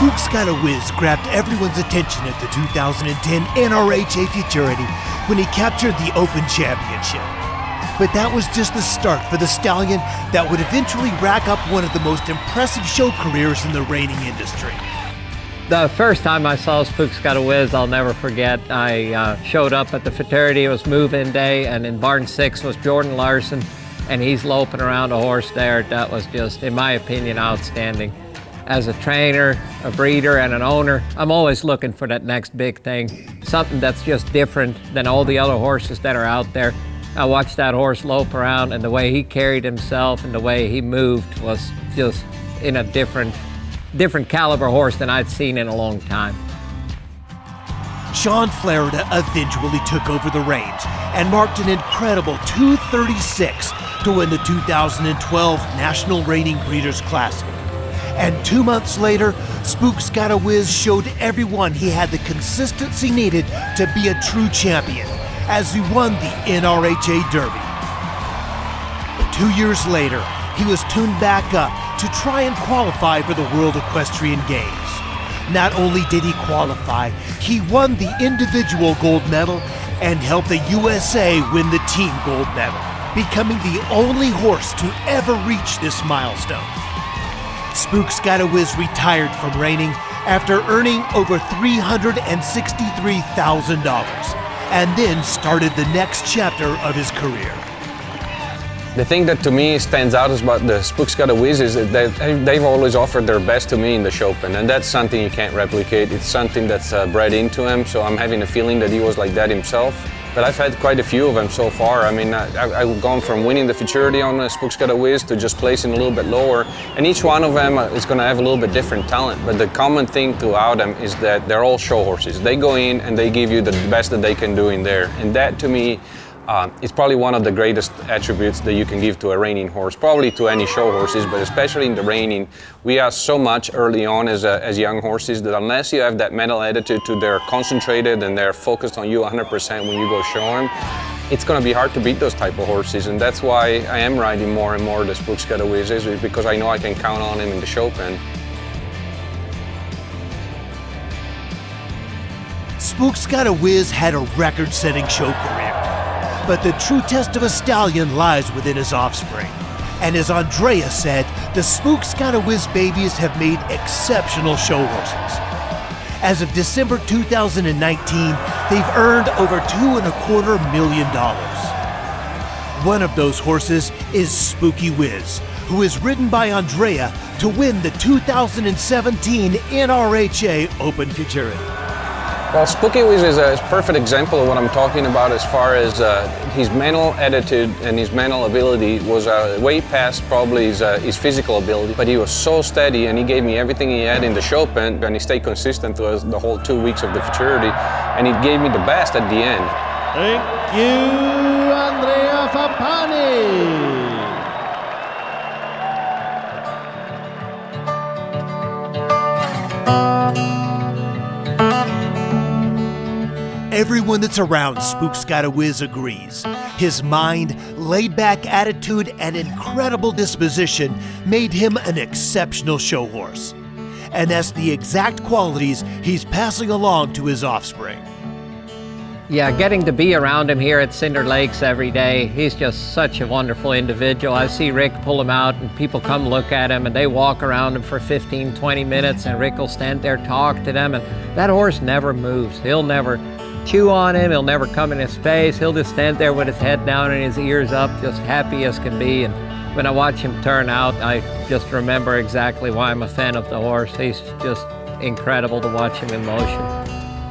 Spooks Got a Whiz grabbed everyone's attention at the 2010 NRHA Futurity when he captured the Open Championship. But that was just the start for the stallion that would eventually rack up one of the most impressive show careers in the reining industry. The first time I saw Spooks Got a Whiz, I'll never forget. I showed up at the Futurity, it was move-in day, and in barn 6 was Jordan Larson, and he's loping around a horse there. That was just, in my opinion, outstanding. As a trainer, a breeder, and an owner, I'm always looking for that next big thing, something that's just different than all the other horses that are out there. I watched that horse lope around, and the way he carried himself and the way he moved was just in a different caliber horse than I'd seen in a long time. Sean Florida eventually took over the reins and marked an incredible 2:36 to win the 2012 National Reining Breeders' Classic. And 2 months later, Spooks Got a Whiz showed everyone he had the consistency needed to be a true champion as he won the NRHA Derby. 2 years later, he was tuned back up to try and qualify for the World Equestrian Games. Not only did he qualify, he won the individual gold medal and helped the USA win the team gold medal, becoming the only horse to ever reach this milestone. Spooks Got a Whiz retired from reining after earning over $363,000 and then started the next chapter of his career. The thing that to me stands out about the Spooks Got a Whiz is that they've always offered their best to me in the show pen, and that's something you can't replicate. It's something that's bred into him, so I'm having a feeling that he was like that himself. But I've had quite a few of them so far. I mean, I've gone from winning the Futurity on Spooks Got a Whiz to just placing a little bit lower, and each one of them is going to have a little bit different talent. But the common thing throughout them is that they're all show horses. They go in and they give you the best that they can do in there, and that to me, it's probably one of the greatest attributes that you can give to a reining horse, probably to any show horses, but especially in the reining. We ask so much early on as young horses that unless you have that mental attitude to they're concentrated and they're focused on you 100% when you go show them, it's going to be hard to beat those type of horses. And that's why I am riding more and more the Spooks Got a Whiz, is because I know I can count on him in the show pen. Spooks Got a Whiz had a record-setting show career. But the true test of a stallion lies within his offspring. And as Andrea said, the Spooks Got a Whiz babies have made exceptional show horses. As of December 2019, they've earned over $2.25 million. One of those horses is Spooky Whiz, who is ridden by Andrea to win the 2017 NRHA Open Futurity. Well, Spooky Whiz is a perfect example of what I'm talking about as far as his mental attitude and his mental ability was way past probably his physical ability. But he was so steady and he gave me everything he had in the show pen, and he stayed consistent through the whole 2 weeks of the Futurity, and he gave me the best at the end. Thank you, Andrea Fappani. Everyone that's around Spooks Got a Whiz agrees. His mind, laid-back attitude, and incredible disposition made him an exceptional show horse. And that's the exact qualities he's passing along to his offspring. Yeah, getting to be around him here at Cinder Lakes every day, he's just such a wonderful individual. I see Rick pull him out and people come look at him and they walk around him for 15, 20 minutes and Rick will stand there, talk to them, and that horse never moves. He'll never chew on him, he'll never come in his face, he'll just stand there with his head down and his ears up, just happy as can be. And when I watch him turn out, I just remember exactly why I'm a fan of the horse. He's just incredible to watch him in motion.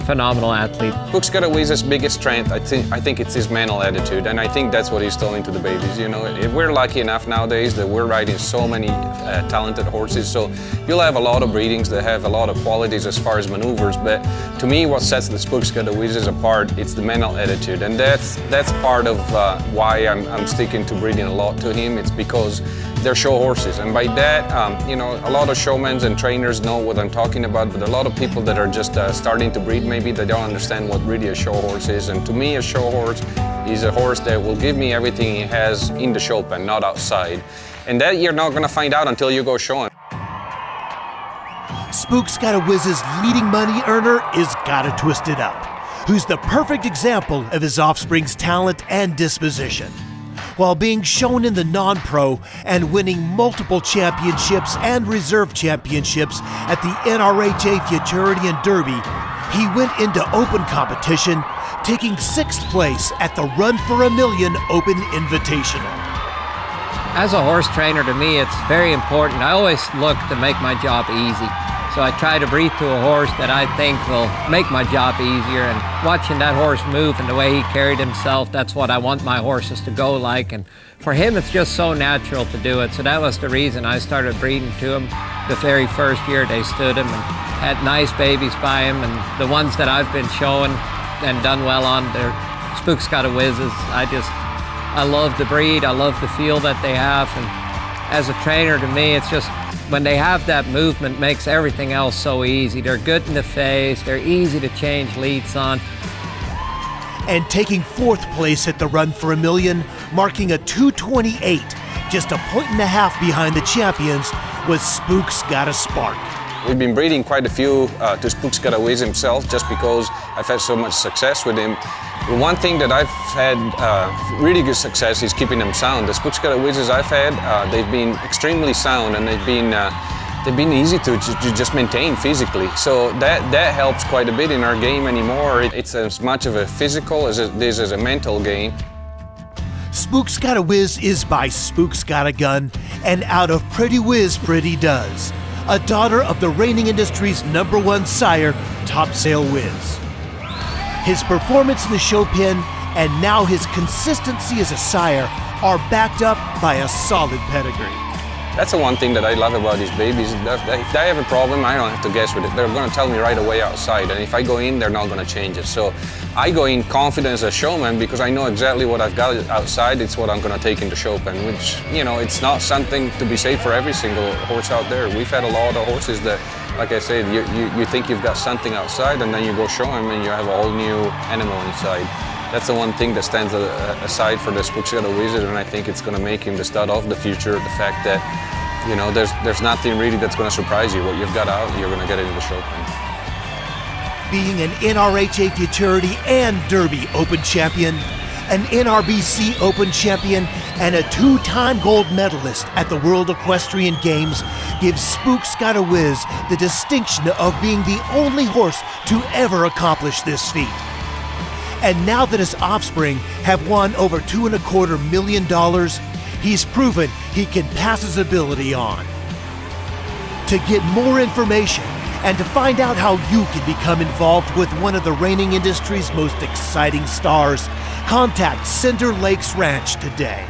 Phenomenal athlete. Spooks Got a Whiz's biggest strength, I think it's his mental attitude, and I think that's what he's throwing to the babies. You know, we're lucky enough nowadays that we're riding so many talented horses, so you'll have a lot of breedings that have a lot of qualities as far as maneuvers, but to me what sets the Spooks Got a Whiz's apart, it's the mental attitude, and that's part of why I'm sticking to breeding a lot to him. It's because they're show horses, and by that, you know, a lot of showmen and trainers know what I'm talking about, but a lot of people that are just starting to breed, maybe they don't understand what really a show horse is. And to me, a show horse is a horse that will give me everything he has in the show pen, not outside. And that you're not going to find out until you go show him. Spooks Gotta Whiz's leading money earner is Gotta Twist It Up, who's the perfect example of his offspring's talent and disposition. While being shown in the non-pro and winning multiple championships and reserve championships at the NRHA Futurity and Derby, he went into open competition, taking 6th place at the Run for a Million Open Invitational. As a horse trainer, to me, it's very important. I always look to make my job easy. So I try to breathe to a horse that I think will make my job easier. And watching that horse move and the way he carried himself, that's what I want my horses to go like. And for him, it's just so natural to do it. So that was the reason I started breeding to him the very first year they stood him and had nice babies by him. And the ones that I've been showing and done well on, they're Spooks Gotta Whizzes. I love the breed. I love the feel that they have. And as a trainer, to me, it's just when they have that movement, makes everything else so easy. They're good in the face. They're easy to change leads on. And taking 4th place at the Run for a Million, marking a 2:28, just a 1.5 points behind the champions, was Spooks Gotta Spark. We've been breeding quite a few to Spooks Gotta Whiz himself, just because I've had so much success with him. One thing that I've had really good success is keeping them sound. The Spooks Gotta Whizzes I've had, they've been extremely sound, and they've been easy to just maintain physically. So that helps quite a bit in our game anymore. It's as much of a physical as it is as a mental game. Spooks Gotta Whiz is by Spooks Gotta Gun, and out of Pretty Whiz Pretty Does, a daughter of the reining industry's #1 sire, Topsail Whiz. His performance in the show pen and now his consistency as a sire are backed up by a solid pedigree. That's the one thing that I love about these babies. If they have a problem, I don't have to guess with it. They're going to tell me right away outside, and if I go in, they're not going to change it. So I go in confident as a showman because I know exactly what I've got outside. It's what I'm going to take into show pen, which, you know, it's not something to be said for every single horse out there. We've had a lot of horses that, like I said, you think you've got something outside, and then you go show them and you have a whole new animal inside. That's the one thing that stands aside for the Spooks Gotta Wizard, and I think it's going to make him the stud of the future. The fact that, you know, there's nothing really that's going to surprise you. What you've got out, you're going to get it in the show pen. Being an NRHA Futurity and Derby Open champion, an NRBC Open champion, and a 2-time gold medalist at the World Equestrian Games gives Spooks Gotta Whiz the distinction of being the only horse to ever accomplish this feat. And now that his offspring have won over $2.25 million, he's proven he can pass his ability on. To get more information and to find out how you can become involved with one of the reining industry's most exciting stars, contact Cinder Lakes Ranch today.